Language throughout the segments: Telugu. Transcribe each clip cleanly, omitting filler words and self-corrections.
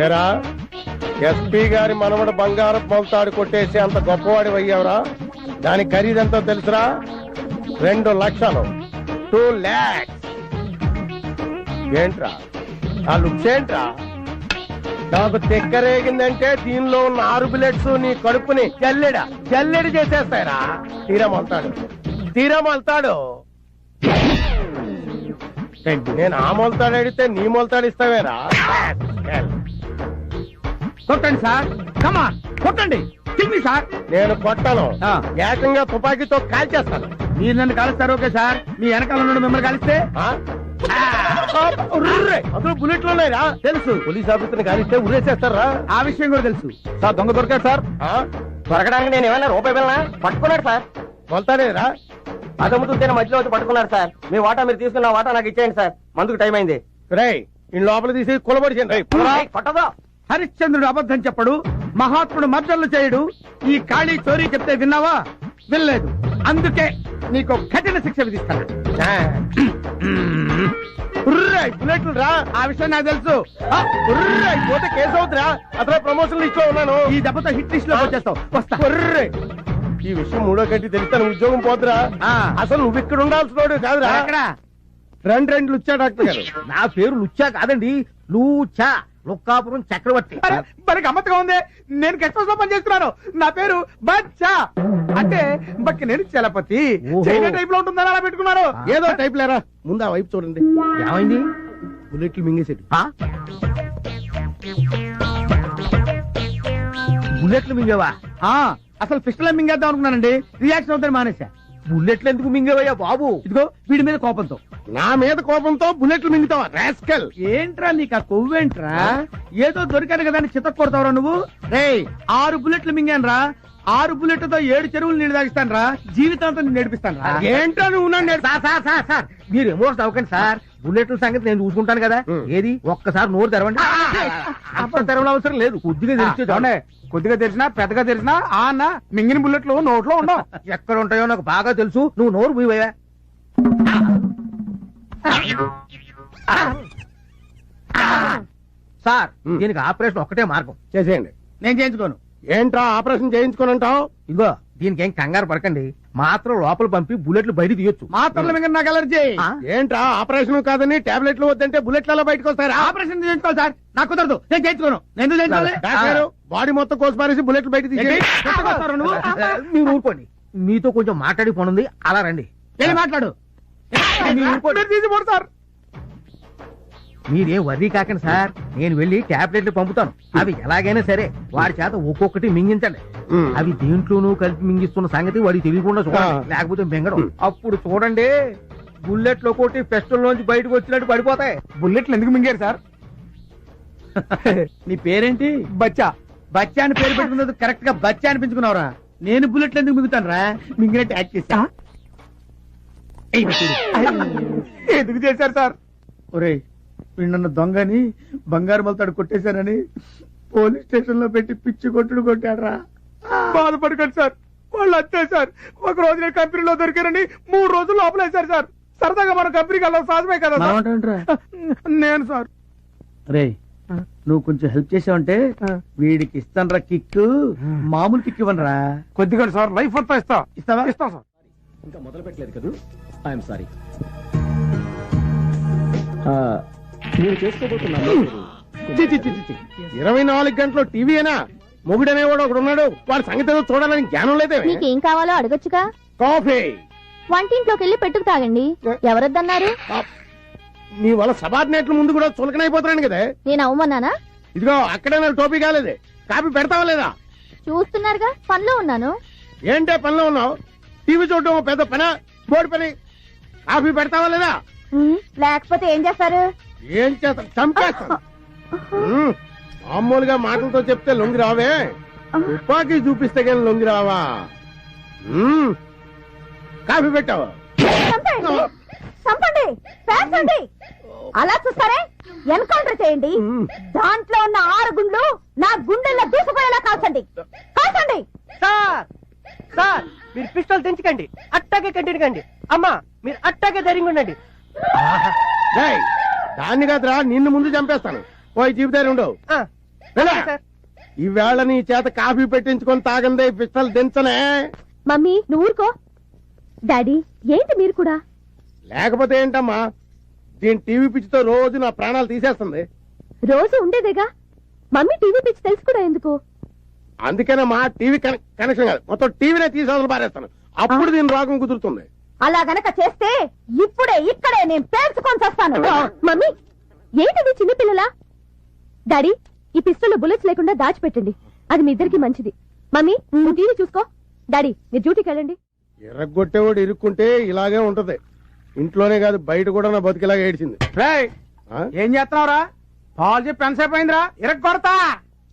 ఏరా ఎస్పీ గారి మనవడు బంగారం మొలతాడు కొట్టేసి అంత గొప్పవాడి అయ్యావురా? దాని ఖరీదంతో తెలుసురా? 2 లక్షలు. 2 lakhs. ఏంట్రా ఆ లుక్స్ ఏంట్రా? నాకు తెక్కరేగిందంటే దీనిలో ఉన్న 6 బుల్లెట్స్ నీ కడుపుని జల్లెడి చేసేస్తాయరా. తీరా మొలతాడు. నేను ఆ మొలతాడు అడిగితే నీ మొలతాడు ఇస్తావేరా? కొట్టండి సార్, కమాన్ కొట్టండి. సార్ నేను కొట్టను, ఏకంగా తుపాకీతో కాల్చేస్తాను. మీరు నన్ను కాలుస్తారు ఓకే సార్, మీ వెనకాల ఉన్న మిమ్మల్ని కలిస్తే అందులో బుల్లెట్లు ఉన్నాయిరా. తెలుసు, పోలీస్ ఆఫీసర్ని కాలిస్తే ఉరేసేస్తారా. ఆ విషయం కూడా తెలుసు సార్. దొంగ దొరికాడు సార్. దొరకడానికి నేను ఏమన్నా రూపాయి వెళ్ళనా? పట్టుకున్నాడు సార్. మొలతాడేరా? అదమ్ముతుంటేనే మధ్యలో వచ్చి పట్టుకున్నారు సార్. మీ వాటా మీరు తీసుకున్న వాటా నాకు ఇచ్చేయండి సార్, మందుకు టైం అయింది. రేయ్ ఈ లోపల తీసి కులబడిచండి. కొట్టదో. హరిశ్చంద్రుడు అబద్ధం చెప్పడు, మహాత్ముడు మర్డర్లు చేయడు. ఈ ఖాళీ చోరీ చెప్తే విన్నావా? వినలేదు. అందుకే నీకు కఠిన శిక్ష విధిస్తాను. బుల్లెట్లు రా. ఆ విషయం నాకు తెలుసు. పోతే కేసు అవుతురా. అతను ప్రమోషన్ లిస్ట్ లో ఉన్నాను. ఈ దెబ్బతో హిట్ లిస్ట్ లో వచ్చేస్తావు. వస్తా. ఈ విషయం 3వ గంట తెలిస్తే ఉద్యోగం పోతురా. అసలు నువ్వు ఇక్కడ ఉండాల్సిన కాదురా. అక్కడ రెండు లుచ్చా డాక్టర్ గారు. నా పేరు లుచ్చా కాదండి, లూచా. లుక్కాపురం చక్రవర్తి. మరి గమ్మత్తుగా ఉంది. నేను గెస్ట్ హౌస్ లో పని చేస్తున్నాను. నా పేరు బచ్చా. అంటే బక్కి నేను చలపతి. చైనా టైప్ లో ఉంటుందని అలా పెట్టుకున్నారు. ఏదో టైప్ లేరా. ముందు ఆ వైపు చూడండి. ఏమైంది? బుల్లెట్లు మింగేసేది. బుల్లెట్లు మింగేవా? అసలు పిస్టల్ మింగేద్దాం అనుకున్నానండి. రియాక్షన్ అవుతాను మానేసా. బుల్లెట్లు ఎందుకు మింగేవయ్యా బాబు? ఇదిగో వీడి మీద కోపంతో. నా మీద కోపంతో బుల్లెట్లు మింగుతావా రాస్కల్? ఏంట్రా నీకు ఆ కొవ్వేంట్రా? ఏదో దొరికాను కదా అని చితక్ కొడతావురా నువ్వు. రేయ్ 6 బుల్లెట్లు మింగాను రా. 6 బుల్లెట్లతో 7 చెరువులు నీళ్ళు తాగిస్తాను రా. జీవితాంతం నేర్పిస్తాను రా. ఏంటో నువ్వు సార్ మీరు ఎమోషన్ అవ్వకండి సార్. బుల్లెట్ల సంగతి నేను చూసుకుంటాను కదా. ఏది ఒక్కసారి నోరు తెరవండి. అప్పుడు తెరవడం అవసరం లేదు, కొద్దిగా తెరిచి. కొద్దిగా తెరిచినా పెద్దగా తెరిచినా ఆ అన్న మింగిన బుల్లెట్లు నోట్లో ఉండవు. ఎక్కడ ఉంటాయో నాకు బాగా తెలుసు. నువ్వు నోరు మూయవయ్యా. సార్ దీనికి ఆపరేషన్ ఒక్కటే మార్గం. చేసేయండి. నేను చేయించుకోను. ఏంట్రా ఆపరేషన్ చేయించుకోనంటావు? ఇగో దీనికి ఏం కంగారు పడకండి. మాత్రం లోపల పంపి బుల్లెట్లు బయట తీయొచ్చు. మాత్రలు మింగ నాకు అలర్జీ. ఏంట్రా ఆపరేషన్ కాదని టాబ్లెట్లు వద్దంటే బుల్లెట్లలో బయటకు వస్తారా? ఆపరేషన్ చేయించుకోవాలి సార్. నాకు కుదరదు, నేను చేయించుకోను. నేను చేయించుకోవాలి. బాడీ మొత్తం కోసి పారేసి బుల్లెట్లు బయట తీసి మీరు ఊరుకోండి. మీతో కొంచెం మాట్లాడి పోనుంది, అలా రండి. వెళ్ళి మాట్లాడు. సార్ మీరేం వర్రీ కాకండి సార్. నేను వెళ్ళి టాబ్లెట్లు పంపుతాను. అవి ఎలాగైనా సరే వాడి చేత ఒక్కొక్కటి మింగించండి. అవి దేంట్లోనూ కలిపి మింగిస్తున్న సంగతి వాడికి తెలియకుండా చూడండి, లేకపోతే మింగడం. అప్పుడు చూడండి బుల్లెట్లు ఒక్కొక్కటి పెస్టల్ లోంచి బయటకు వచ్చినట్టు పడిపోతాయి. బుల్లెట్లు ఎందుకు మింగారు సార్? నీ పేరేంటి? బచ్చా. బచ్చా అని పేరు పెట్టుకున్నది కరెక్ట్ గా బచ్చా అనిపించుకున్నావురా. నేను బుల్లెట్లు ఎందుకు మింగుతాను రా? మింగినట్టు యాక్ట్ చేశా. ఎందుకు చేశారు సార్? ఒరే వీళ్ళన్న దొంగని బంగారు మలతాడు కొట్టేశానని పోలీస్ స్టేషన్ లో పెట్టి పిచ్చి కొట్టుడు కొట్టాడరా. బాధపడకండి సార్, వాళ్ళు అంతే సార్. ఒక రోజు నేను కంపెనీలో దొరికారని 3 రోజులు లోపలేశారు సార్. సరదాగా మన కంపెనీకి వెళ్ళాలి సాధమే కదా నేను సార్. రే నువ్వు కొంచెం హెల్ప్ చేసావంటే వీడికి ఇస్తానరా కిక్. మామూలు కిక్ ఇవ్వనరా, కొద్దిగా సార్. లైఫ్ అంతా ఇస్తావా? ఇస్తాం సార్. ఇంకా మొదలు పెట్టలేదు కదా. I'm sorry. నేను చేసుకోబోతున్నాను. 24 గంటలు టీవీనా? మొగుడనేవాడు ఒకడు ఉన్నాడు. వాడి సంగతి ఏదో చూడాలని జ్ఞానం లేదే. మీకేం కావాలో అడగొచ్చుగా. కాఫీ వంటింట్లోకి వెళ్ళి పెట్టుకు తాగండి. ఎవరొద్దన్నారు? నీ వల్ల సబార్డినేట్ల ముందు కూడా చులకనైపోతున్నాను కదా. నేను అవమన్నానా? ఇదిగో అక్కడే నాకు టోపీ కాలేదు. కాఫీ పెడతావా లేదా? చూస్తున్నారుగా పనిలో ఉన్నాను. ఏంటే పనిలో ఉన్నావు? టీవీ చూడటం పెద్ద పని, బోర్డు పని. కాఫీ పెడతావా లేదా? లేకపోతే ఏం చేస్తారు? ఏం చేస్తాను? చంపేస్తాను. మామూలుగా మాటలతో చెప్తే లొంగి రావే, తుపాకీ చూపిస్తే కానీ లొంగి రావా? కాఫీ పెట్టావా? చంపండి, పేర్చండి. అలా చూస్తారే, ఎన్కౌంటర్ చేయండి. దాంట్లో ఉన్న 6 గుండ్లు నా గుండెల్లో దూసుకుపోయేలా కాల్చండి. కాల్చండి. సార్ సార్ మీరు పిస్టల్ తెంచకండి, అట్టాగే కంటిన్యూ కండి. అమ్మా మీరు అట్టాగే ధైర్యంగా ఉండండి. దాన్ని కాదురా, నిన్ను ముందు చంపేస్తాను. ఓ జీవితాలు ఉండవు. వెళ్ళా. సార్. ఈవేళ నీ చేత కాఫీ పెట్టించుకొని తాగందే పిస్టల్ దించనే. మమ్మీ నువ్వు ఊరుకో. డాడీ ఏంటి మీరు కూడా? లేకపోతే ఏంటమ్మా, దీని టీవీ పిచ్చితో రోజు నా ప్రాణాలు తీసేస్తుంది. రోజు ఉండేదేగా. మమ్మీ టీవీ పిచ్చి తెలుసు కూడా ఎందుకు? అందుకేనమ్మా టీవీ కనెక్షన్ కాదు, మొత్తం టీవీనే తీసేవతలు పారేస్తాను. అప్పుడు దీని రోగం కుదురుతుంది. అలా గనక చేస్తే ఇప్పుడే ఇక్కడే నేను పేల్చుకొని వస్తాను. మమ్మీ ఏంటిది చిన్నపిల్లలా? డాడీ ఈ పిస్టల్లో బుల్లెట్స్ లేకుండా దాచిపెట్టండి, అది మీ ఇద్దరికి మంచిది. మమ్మీ నువ్వు టీవీ చూసుకో, డాడీ మీరు డ్యూటీకి వెళ్ళండి. ఎర్రగొట్టేవాడు ఇరుక్కుంటే ఇలాగే ఉంటది. ఇంట్లోనే కాదు బయట కూడా నా బతికిలాగా ఏడ్చింది. ఆ? ఏం చేస్తున్నావురా? పాలు చెప్పి ఎంతసేపు అయిందిరా? కొడతా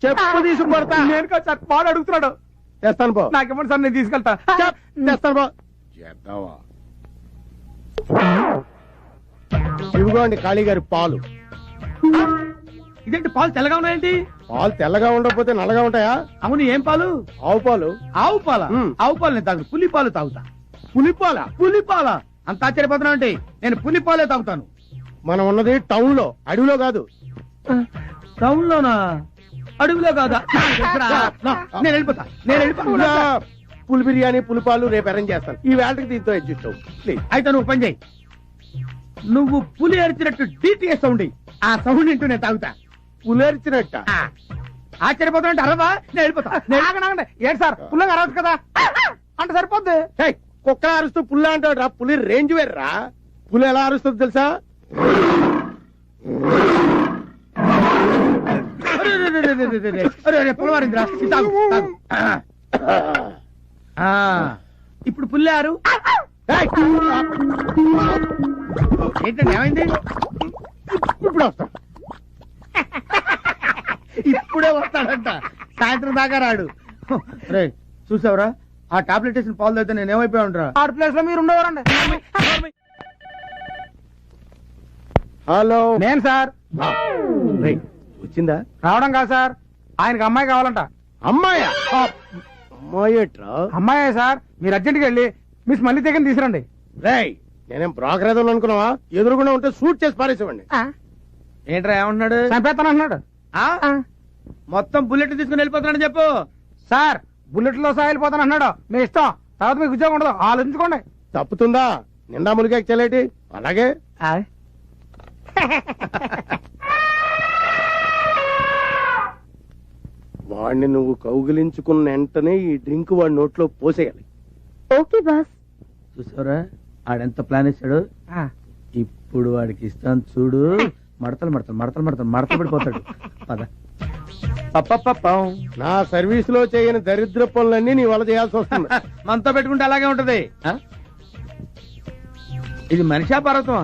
చెప్పు తీసుకు కొడతా. నేను కాదు సార్, పాలు అడుగుతున్నాడు. తెస్తాను పో. నాకేమో సార్, నేను తీసుకెళ్తా. తెస్తాను పో. చేద్దావా? ఇదిగోండి కాళీ గారి పాలు. ఇదేంటి పాలు తెల్లగా ఉన్నాయేంటి? పాలు తెల్లగా ఉండకపోతే నల్లగా ఉంటాయా? అవును, ఏం పాలు? ఆవు పాలు. ఆవు పాల? మ్. ఆవు పాలు నేను తాగు, పులి పాలు తాగుతా. పులిపాల. పులి పాల? అంత ఆశ్చర్యపోతున్నా అంటే నేను పులి పాలే తాగుతాను. మనం ఉన్నది టౌన్ లో, అడవిలో కాదు. టౌన్ లోనా? అడవిలో కాదా? నేను వెళ్ళిపోతా, నేను వెళ్ళిపోతా. పులి బిర్యానీ పులిపాలు రేపు అరేంజ్ చేస్తాను. ఈ వేళకి దీంతో అడ్జస్ట్ అవ్వు ప్లీజ్. అయితే నువ్వు పని చేయి, నువ్వు పులి అరిచినట్టు డిటిఎస్ సౌండ్ ఇయ్యి. ఆ సౌండ్ వింటూ నేను తాగుతా. పులేర్చినట్ట. ఆశ్చర్యపోతున్నా అరవా, నేను వెళ్ళిపోతా. ఆగండి, ఏంటి సార్ పుల్లగా అరవచ్చు కదా అంటే సరిపోద్ది. హేయ్, కుక్క అరుస్తూ పుల్ల అంటాడు రా. పులి రేంజ్ వేర్రా. పులి ఎలా అరుస్తుంది తెలుసా? పులవారింద్రా, తాగు తాగు. ఇప్పుడు పుల్లారు ఏంటండి, ఏమైంది? ఇప్పుడు వస్తా. ఇప్పుడే వస్తాడంట, సాయంత్రం దాకా రాడు. రే చూసావురా, ఆ టాబ్లెట్ వేసిన పాలు అయితే నేను ఏమైపోయా ఉంటా. ఆ ప్లేస్ లో మీరు ఉండేవారండి. హలో, నేను సార్. రేయ్, వచ్చిందా? రావడం కాదు సార్, ఆయనకి అమ్మాయి కావాలంట. అమ్మాయా? అమ్మాయేట్రా? అమ్మాయే సార్, మీరు అర్జెంట్కి వెళ్ళి మిస్ మళ్ళీ దగ్గర తీసుకురండి. రేయ్, నేనేం బ్రోకర్ ఏదో అనుకున్నావా? ఎదురుకుండా ఉంటే షూట్ చేసి పారేసేవాడిని. ఏంట్రా ఏమంటున్నాడు? చంపేస్తాను అంటున్నాడు. మొత్తం బుల్లెట్ తీసుకుని వెళ్ళిపోతున్నాడు చెప్పు. సార్ బుల్లెట్ లో సహా వెళ్ళిపోతాను అన్నాడు. మీ ఇష్టం, తర్వాత మీకు ఉద్యోగం ఉండదు, ఆలోచించుకోండి. తప్పుతుందా? నిండా ములిగా చెల్లేటి. అలాగే వాడిని నువ్వు కౌగిలించుకున్న వెంటనే ఈ డ్రింక్ వాడి నోట్లో పోసేయాలి. Okay boss. చూసారా ఆడెంత ప్లాన్ ఇస్తాడు. ఇప్పుడు వాడికి ఇస్తాను చూడు. మడతలు మడతలు మడతలు మడతలు మడతలు పడిపోతాడు. పద. నా సర్వీస్ లో చేయని దరిద్ర పనులన్నీ నీ వల్ల చేయాల్సి వస్తుంది. మనతో పెట్టుకుంటే అలాగే ఉంటది. ఇది మనిషా పర్వతమా?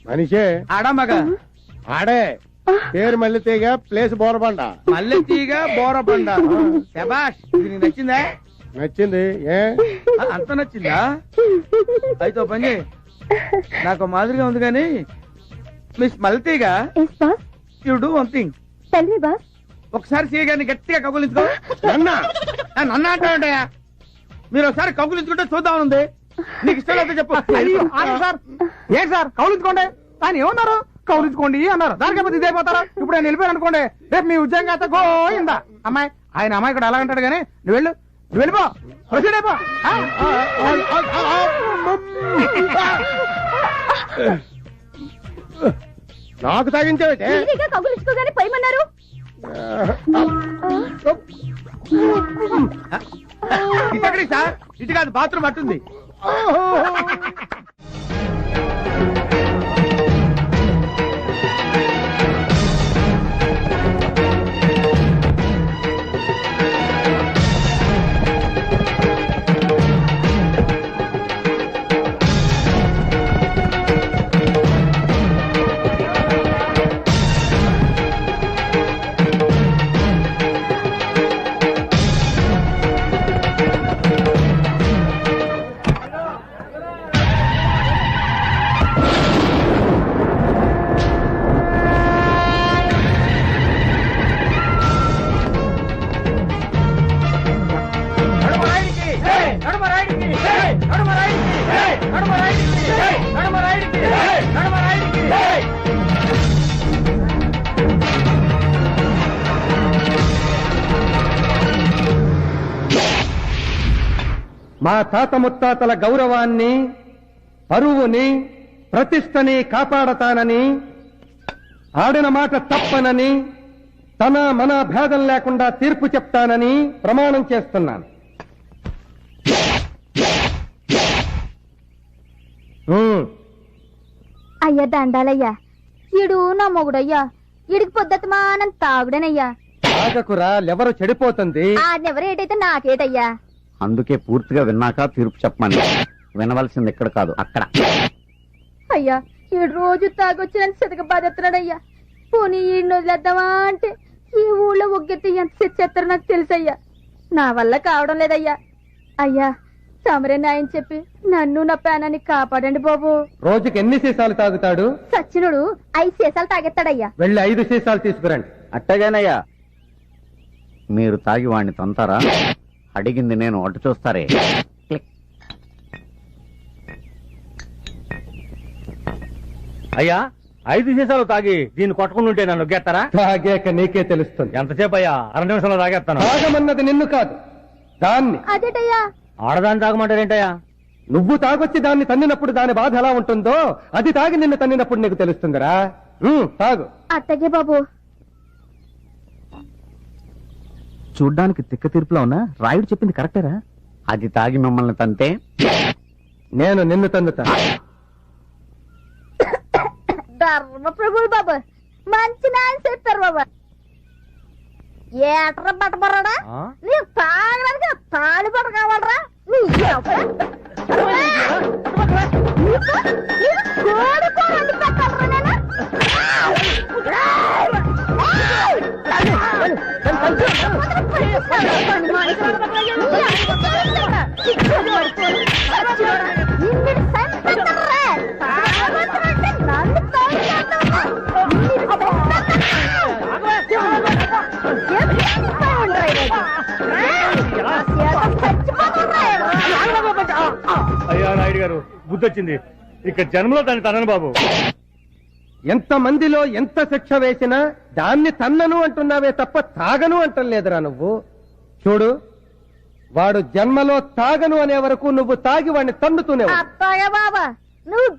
మనిషే. ఆడా మగ? ఆడే. పేరు మల్లెతీగ, ప్లేస్ బోరబండ. మల్లెతీగ బోరబండ. శబాష్, ఇది నీకు నచ్చిందా? నచ్చింది. ఏ అంత నచ్చిందా? అయితే ఓ పని చేయి, నాకు మాదిరిగా ఉంది కానీ మిస్ మల్లెతీగ, you do one thing. Tell me boss. ఒకసారి సీఏ గారిని గట్టిగా కౌగులించుకో. నన్న అంటాయా? మీరు ఒకసారి కౌగులించుకుంటే చూద్దామనుంది. నీకు ఇష్టం అయితే చెప్పు. సార్ ఏంటి సార్ కౌలించుకోండి. ఆయన ఏమన్నారు? కౌలించుకోండి అన్నారు. దానికైతే ఇదే పోతారా? ఇప్పుడు నేను వెళ్ళిపోయాను అనుకోండి, రేపు మీ ఉద్యోగం అయితే గోయిందా. అమ్మాయి ఆయన అమ్మాయి కూడా అలాగంటాడు కానీ నువ్వు వెళ్ళు, నువ్వు వెళ్ళిపో, ప్రొసీడ్ అయిపో. నాకు తాగించావే? కౌగులించుకోగానే పోయమన్నారు. ఇటెక్కడి సార్? ఇటు కాదు, బాత్రూమ్ అట్టుంది. మా తాత ముత్తాతల గౌరవాన్ని, పరువుని, ప్రతిష్టని కాపాడతానని, ఆడిన మాట తప్పనని, తన మన భేదం లేకుండా తీర్పు చెప్తానని ప్రమాణం చేస్తున్నాను. అయ్యా దండాలయ్యా, ఈడు నా మొగుడయ్యా, ఈడికి పొద్దుమానం తాగుడనయ్యా. తాగకురా, లెవరు చెడిపోతుంది. ఆడెవరేటైతే నాకేటయ్యా. అందుకే పూర్తిగా విన్నాక తీర్పు చెప్పమని. వినవలసింది ఇక్కడ కాదు, అక్కడ. అయ్యా ఈడు రోజు తాగొచ్చిన సితక బాధెత్తున్నాడయ్యా. పోనీ ఈడిని వదిలేద్దామా అంటే ఈ ఊళ్ళో ఒగ్గెత్తి ఎంత చెత్తరో నాకు తెలుసయ్యా. నా వల్ల కావడం లేదయ్యా. అయ్యా తమరే న్యాయం చెప్పి నన్ను నా ప్రాణాన్ని కాపాడండి బాబు. రోజుకి ఎన్ని సీసాలు తాగుతాడు? సచ్చినుడు 5 సీసాలు తాగెత్తాడయ్యా. వెళ్ళి 5 సీసాలు తీసుకురండి. అట్టగానయ్యా. మీరు తాగి వాణ్ణి తంతారా? అడిగింది నేను, అటు చూస్తారే. అయ్యా 5 సీసాలు తాగి దీన్ని కొట్టుకుంటుంటే నన్ను గెత్తారా? తాగాక నీకే తెలుస్తుంది. ఎంతసేపు అయ్యా? 2 నిమిషంలో తాగేస్తాను. తాగమన్నది నిన్ను కాదు, దాన్ని. అదేటయ్యా? ఆడదాన్ని తాగమంటారేంటయ్యా? నువ్వు తాగొచ్చి దాన్ని తన్నినప్పుడు దాని బాధ ఎలా ఉంటుందో అది తాగి నిన్ను తన్నినప్పుడు నీకు తెలుస్తుందిరా. తాగు. అట్టగే బాబు. చూడ్డానికి తిక్క తీర్పులో ఉన్నా రాయుడు చెప్పింది కరెక్టేరా? అది తాగి మిమ్మల్ని తంతే నేను నిన్ను తన్నుతా. ధర్మ ప్రభులు బాబు, మంచి న్యాయం చెప్పారు బాబు. ఏట్రా బట్టబర్రాడా, నీ తాగడానికి తాళి బట్ట కావాలరా? నీ కోడి కూర వండి పెట్టాలరా నేను? అయ్యా నాయుడు గారు, బుద్ధొచ్చింది. ఇక జన్మలో దాన్ని తనను బాబు. ఎంత మందిలో ఎంత శిక్ష వేసినా దాన్ని తన్నను అంటున్నావే తప్ప తాగను అంటలేదురా నువ్వు. చూడు, వాడు జన్మలో తాగను అనే వరకు నువ్వు తాగి వాడిని తన్నుతూనే ఉన్నావు. అత్తయ్య బాబా, నువ్వు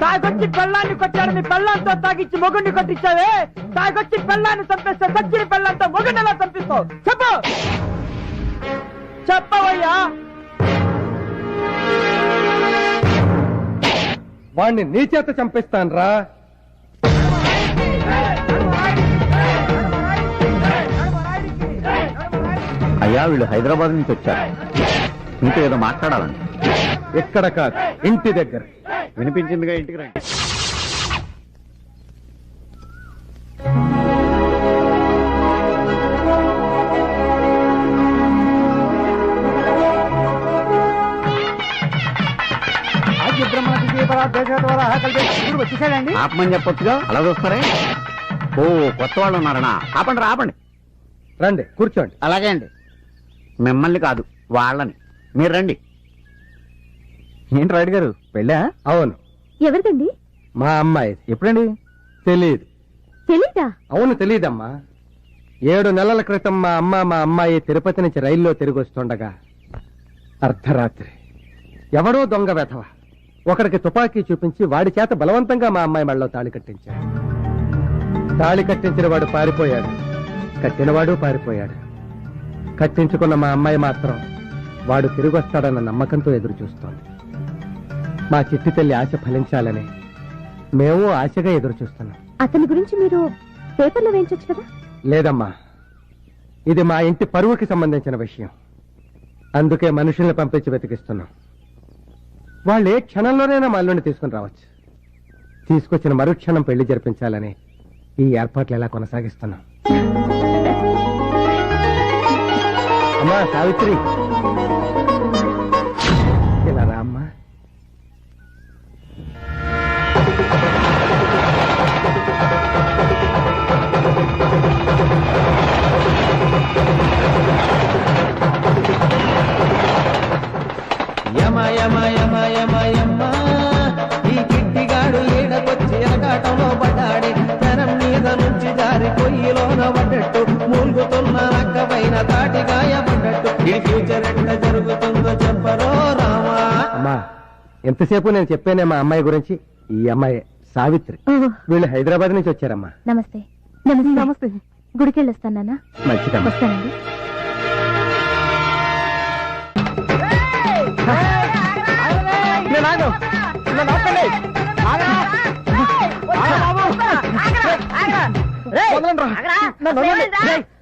తాగొచ్చి పెళ్ళాన్ని కొట్టాడని పెళ్ళాంతో తాగిచ్చి మొగుడిని కొట్టించావే. తాగొచ్చి పెళ్ళాన్ని చంపేస్తే సచ్చిన పెళ్ళంతో మొగుడిని ఎలా చంపిస్తావు? చెప్పు, చెప్పవయ్యా. వాణ్ణి నీ చేత చంపిస్తాన్రా. అయ్యా, వీళ్ళు హైదరాబాద్ నుంచి వచ్చారు. మీతో ఏదో మాట్లాడాలండి. ఎక్కడ కాదు, ఇంటి దగ్గర. వినిపించిందిగా, ఇంటికి రండి. వచ్చేసాడండి. ఆపమని చెప్పొచ్చుగా, అలా చూస్తారే. ఓ, కొత్త వాళ్ళు ఉన్నారనా? ఆపండి, ఆపండి. రండి, కూర్చోండి. అలాగే అండి. మిమ్మల్ని కాదు, వాళ్ళని. మీరు రండి. ఏంటి రాయుడు గారు, పెళ్ళా? అవును, ఎవరిదండి? మా అమ్మాయి. ఎప్పుడండి? తెలీదు. తెలీదా? అవును, తెలీదమ్మా. 7 నెలల క్రితం మా అమ్మాయి తిరుపతి నుంచి రైల్లో తిరిగి వస్తుండగా అర్ధరాత్రి ఎవడో దొంగ వెధవ ఒకడికి తుపాకీ చూపించి వాడి చేత బలవంతంగా మా అమ్మాయి మెడలో తాళి కట్టించాడు. తాళి కట్టించిన వాడు పారిపోయాడు, కట్టినవాడు పారిపోయాడు. కట్టించుకున్న మా అమ్మాయి మాత్రం వాడు తిరిగి వస్తాడన్న నమ్మకంతో ఎదురు చూస్తోంది. మా చిట్టి తల్లి ఆశ ఫలించాలని మేము ఆశగా ఎదురు చూస్తున్నాం. అతని గురించి మీరు పేపర్లో వేయించొచ్చు కదా? లేదమ్మా, ఇది మా ఇంటి పరువుకి సంబంధించిన విషయం. అందుకే మనుషుల్ని పంపించి వెతికిస్తున్నాం. వాళ్ళు ఏ క్షణంలోనైనా మా అల్లుడిని తీసుకుని రావచ్చు. తీసుకొచ్చిన మరుక్షణం పెళ్లి జరిపించాలని ఈ ఏర్పాట్లు ఎలా కొనసాగిస్తున్నాం. అమ్మా సావిత్రి, ఇలా రా అమ్మా. యమ యమ యమ యమ యమ ఈ గిట్టిగాడు ఈడకొచ్చి ఎరగాటంలో పడ్డాడే జనం మీద నుంచి జారి పొయ్యిలోన పడ్డట్టు మూలుగుతున్న నక్కపైన తాటిగాయపడ్డట్టు ఈ ఫ్యూచర్ ఎట్ట జరుగుతుందో చెప్పరో రామా. అమ్మా ఎంతసేపు నేను చెప్పానే మా అమ్మాయి గురించి. ఈ అమ్మాయి సావిత్రి. వీళ్ళు హైదరాబాద్ నుంచి వచ్చారమ్మా. నమస్తే. నమస్తే. నమస్తే. గుడికి వెళ్ళొస్తానా? మంచిదమ్మా. వస్తానండి.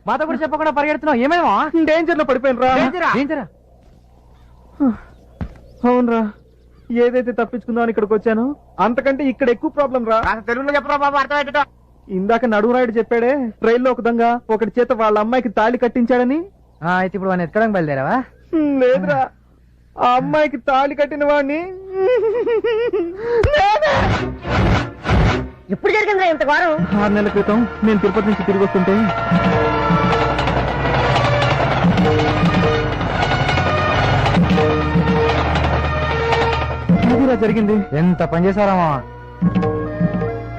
మాతో కూడా చెప్పకుండా పరిగెడుతున్నావు, ఏమేమో డేంజర్ లో పడిపోయిన రా. అవునరా, ఏదైతే తప్పించుకుందామని ఇక్కడికి వచ్చానో అంతకంటే ఇక్కడ ఎక్కువ ప్రాబ్లం రా. తెలుగులో చెప్పరా బాబు, అర్థమయ్యేట. ఇందాక నడువురాయుడు చెప్పాడే రైల్లో ఒక దొంగ ఒకటి చేత వాళ్ళ అమ్మాయికి తాళి కట్టించాడని. అయితే ఇప్పుడు వాడిని ఎక్కడానికి బయలుదేరావా? లేదురా, ఆ అమ్మాయికి తాళి కట్టిన వాడిని ఎప్పుడు జరిగిందా ఇంత వారం? 6 నెలల క్రితం నేను తిరుపతి నుంచి తిరిగి వస్తుంటే అదిరా జరిగింది. ఎంత పని చేశారామా?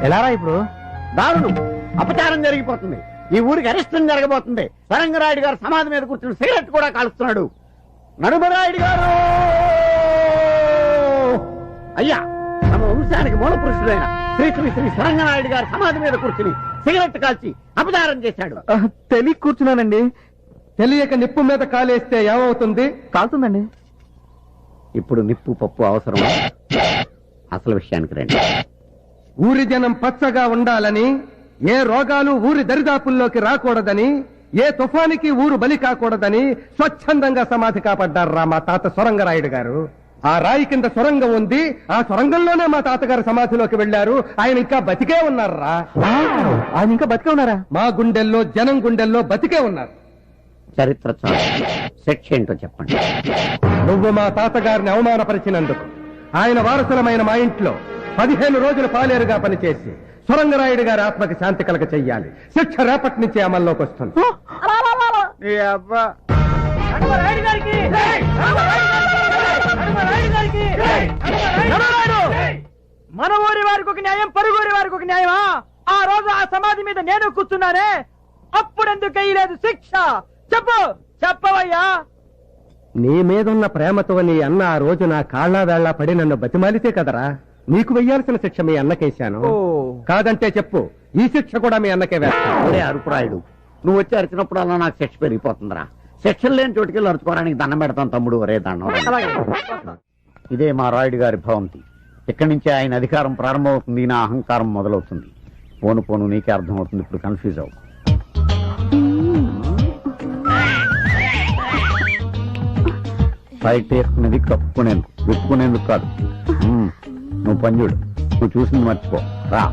ఎలారా ఇప్పుడు? దారుణం, అపచారం జరిగిపోతుంది. ఈ ఊరికి అరిష్టం జరగబోతుంది. సరంగరాయుడు గారు సమాధి మీద కూర్చుని సిగరెట్ కూడా కాలుస్తున్నాడు. నడుమరాయుడు గారు అయ్యా, తమ వంశానికి మూల పురుషుడైన శ్రీ శ్రీ శ్రీ సరంగరాయుడు గారు సమాధి మీద కూర్చుని సిగరెట్ కాల్చి అపచారం చేశాడు. తెలియ కూర్చున్నానండి. తెలియక నిప్పు మీద కాలేస్తే ఏమవుతుంది? కాలుతుందండి. ఇప్పుడు నిప్పు పప్పు అవసరం. అసలు విషయానికి రండి. ఊరి జనం పచ్చగా ఉండాలని, ఏ రోగాలు ఊరి దరిదాపుల్లోకి రాకూడదని, ఏ తుఫానికి ఊరు బలి కాకూడదని స్వచ్ఛందంగా సమాధి కాపాడ్డారా మా తాత సొరంగరాయుడు గారు. ఆ రాయి కింద సొరంగం ఉంది. ఆ సొరంగంలోనే మా తాతగారు సమాధిలోకి వెళ్లారు. ఆయన ఇంకా బతికే ఉన్నారా? ఆయన ఇంకా బతికే ఉన్నారా? మా గుండెల్లో, జనం గుండెల్లో బతికే ఉన్నారు. చరిత్ర చాలు, శిక్ష ఏంటో చెప్పండి. నువ్వు మా తాతగారిని అవమానపరిచినందుకు ఆయన వారసులమైన మా ఇంట్లో 15 రోజులు పాలేరుగా పనిచేసి సొరంగరాయుడు గారి ఆత్మకి శాంతి కలగ చెయ్యాలి. శిక్ష రేపటి నుంచి అమల్లోకి వస్తుంది. మన ఊరి వారికి ఒక న్యాయం, పరుగురి వారికి ఒక న్యాయమా? ఆ రోజు ఆ సమాధి మీద నేను కూర్చున్నానే, అప్పుడెందుకు వేయలేదు శిక్ష? చెప్పు, చెప్పవయ్యా. నీ మీదున్న ప్రేమతో నీ అన్న ఆ రోజు నా కాళ్ళ వేళ్ల పడి నన్ను బతిమాలితే కదరా నీకు వెయ్యాల్సిన శిక్ష మీ అన్నకేశాను. కాదంటే చెప్పు, ఈ శిక్ష కూడా మీ అన్నకే వేస్తా. ఒరే అరుపురాయుడు, నువ్వు వచ్చి అరిచినప్పుడు అలా నాకు శిక్ష పెరిగిపోతుందిరా. శిక్షలు లేని చోటుకెళ్ళి అరుచుకోవడానికి దండం పెడతాను తమ్ముడు. ఒరే దండం. ఇదే మా రాయుడు గారి భవంతి. ఇక్కడి నుంచి ఆయన అధికారం ప్రారంభమవుతుంది, నా అహంకారం మొదలవుతుంది. పోను పోను నీకే అర్థమవుతుంది. ఇప్పుడు కన్ఫ్యూజ్ అవు. బయట వేసుకునేది కప్పుకునేందుకు, విప్పుకునేందుకు కాదు. నువ్వు పంజుడు, నువ్వు చూసింది మర్చిపో రా.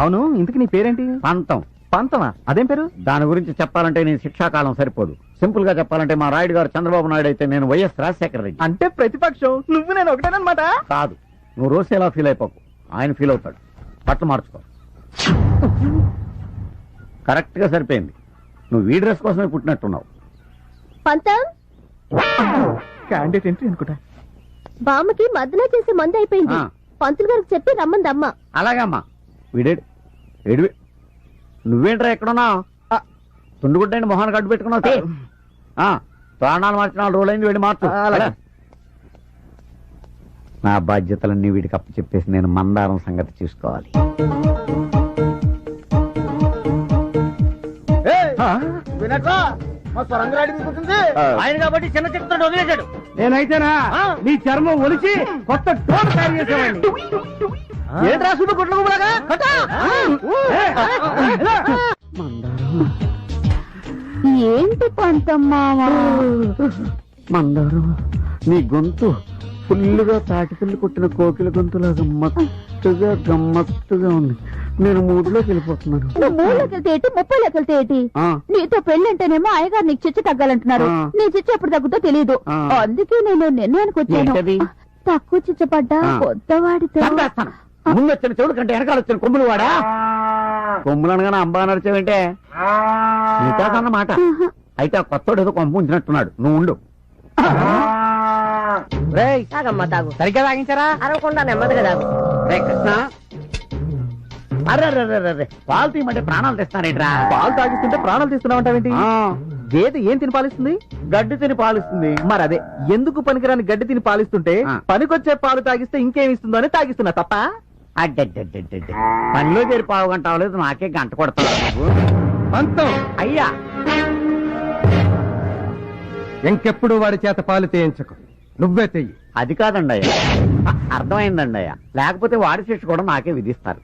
అవును, ఇంతకు నీ పేరేంటి? పంతం. పంతమా? అదేం పేరు? దాని గురించి చెప్పాలంటే నేను శిక్షాకాలం సరిపోదు. సింపుల్ గా చెప్పాలంటే మా రాయుడు గారు చంద్రబాబు నాయుడు అయితే నేను వైఎస్ రాజశేఖర రెడ్డి. అంటే ప్రతిపక్షం, నువ్వు నేను ఒకటేనమాట. కాదు, నువ్వు రోజు ఎలా ఫీల్ అయిపోకు. ఆయన ఫీల్ అవుతాడు. బట్టలు మార్చుకో. కరెక్ట్ గా సరిపోయింది. నువ్వు వీ డ్రెస్ కోసమే పుట్టినట్టున్నావు. పంతం, క్యాండిడేట్ ఎంట్రీ అనుకుంటా. బామ్మకి మద్దన చేసే మంది అయిపోయింది. పంతులు గారికి చెప్పి రమ్మంది అమ్మ. అలాగమ్మా. వీడేడు ఏడు. నువ్వేంట్రా ఎక్కడున్నా? తుండుగుడ్డండి మొహాన్ని గడ్డు పెట్టుకున్నావు. ప్రాణాలు మార్చిన 4 రోజులైంది. వీడి మార్చు. నా బాధ్యతలన్నీ వీడికి అప్పు చెప్పేసి నేను మందారం సంగతి చూసుకోవాలి. ఆయన కాబట్టి చిన్న చిత్రం వదిలేశాడు. నేనైతేనా నీ చర్మం ఒలిచి కొత్త టోన్ తయారు చేసేవాడిని. ఏంట్రా సుబ్బు గుడ్ల గుబులాగా? ఏంటి పంతమ్మా? మందారం, నీ గొంతు ఫుల్లుగా తాటిపిల్లి కొట్టిన కోకిల గొంతులా గమ్మత్తుగా ఉంది. నేను మూడులోకి వెళ్ళిపోతున్నాను. నువ్వు 3లోకి వెళ్తే ఏంటి, 30లోకి వెళ్తే ఏంటి? నీతో పెళ్ళంటేనేమో అయ్యగారు నీకు చిచ్చు తగ్గాలంటున్నారు. నీ చిచ్చు ఎప్పుడు తగ్గుతో తెలియదు. అందుకే నేను నిర్ణయానికి వచ్చాను. తక్కువ చిచ్చపడ్డా కొత్తవాడితో ముందు వచ్చిన చెవుడు కంటే వెనకాల వచ్చిన కొమ్ములు వాడా? కొమ్ములు అనగానే అంబా నడిచేవంటే నీకాదన్నమాట. అయితే ఆ కొత్తోడు ఏదో కొంపు ఉంచినట్టున్నాడు. నువ్వు ఉండు. తాగమ్మా తాగు సరిగ్గా తాగించారా అరవకుండా నెమ్మదిగా తాగు. రే కృష్ణ, అర్రే పాలు తీయమంటే ప్రాణాలు తెస్తానేట్రా. పాలు తాగిస్తుంటే ప్రాణాలు తీస్తున్నావంటావేంటి? గేదె ఏం తిని పాలిస్తుంది? గడ్డి తిని పాలిస్తుంది. మరి అదే ఎందుకు పనికిరాని గడ్డి తిని పాలిస్తుంటే పనికొచ్చే పాలు తాగిస్తే ఇంకేమిస్తుందో అని తాగిస్తున్నా తప్ప. అడ్డడ్డడ్డడ్డ పనిలో చేరి పావు గంట అవ్వలేదు, నాకే గంట కొడతావు నువ్వు. పంతం అయ్యా ఇంకెప్పుడు వాడి చేత పాలు తీయించకు, నువ్వే తెయ్యి. అది కాదండి అయ్యా, అర్థమైందండి అయ్యా. లేకపోతే వాడి శిక్ష కూడా నాకే విధిస్తారు.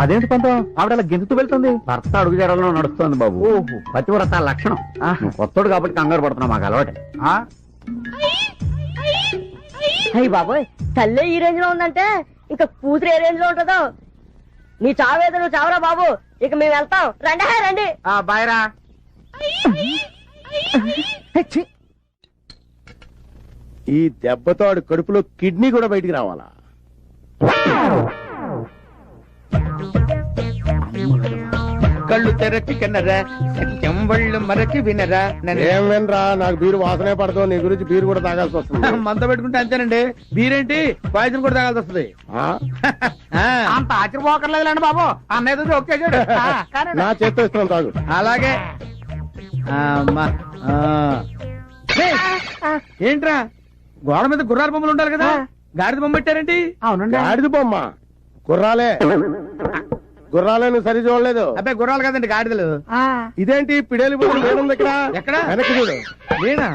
అదేంటి పంతం, ఆవిడ అలా గెంతుతూ వెళ్తుంది? భర్త అడుగు జడలో నడుస్తుంది బాబు. ఓహో. పతివ్రత లక్షణం. నువ్వు కొత్తోడు కాబట్టి కంగారు పడుతున్నావు, మాకు అలవాటే. అయ్యి బాబోయ్, తల్లే ఈ రేంజ్ లో ఉందంటే ఇంకా కూతురు ఏ రేంజ్ లో ఉంటుందో. నీ చావేదో నువ్వు చావరా బాబు, ఇక మేము వెళ్తాం. రండి రండి. బాయ్రా. ఈ దెబ్బతో ఆడు కడుపులో కిడ్నీ కూడా బయటికి రావాలా? కళ్ళు తెరచి కిన్నరా, చెంబళ్ళు మరచి వినరా. ఏం వినరా, నాకు బీరు వాసనే పడతావు. నీ గురించి బీరు కూడా తాగాల్సి వస్తుంది. మంత పెట్టుకుంటే అంతేనండి. బీరేంటి, పాయిజన్ కూడా తాగాల్సి వస్తుంది. అంత ఆశ్చర్యపోకర్లేదులేండి బాబు, అన్నయ్య జోక్ చేసాడు. నా చేత్తో ఇస్తున్నాను, తాగు. అలాగే. ఏంట్రా, గోడ మీద గుర్రాల బొమ్మలు ఉండాలి కదా, గాడిద బొమ్మ పెట్టారేంటి? అవునండి. గాడిద బొమ్మ గుర్రాలే. గుర్రాలే, నువ్వు సరి చూడలేదు. అబ్బాయి గుర్రాలు కదండి, గాడిదలు. ఇదేంటి పిడేలు బొమ్మ లేనుంది ఇక్కడ? ఎక్కడ? వెనక్కి చూడు. నేనా?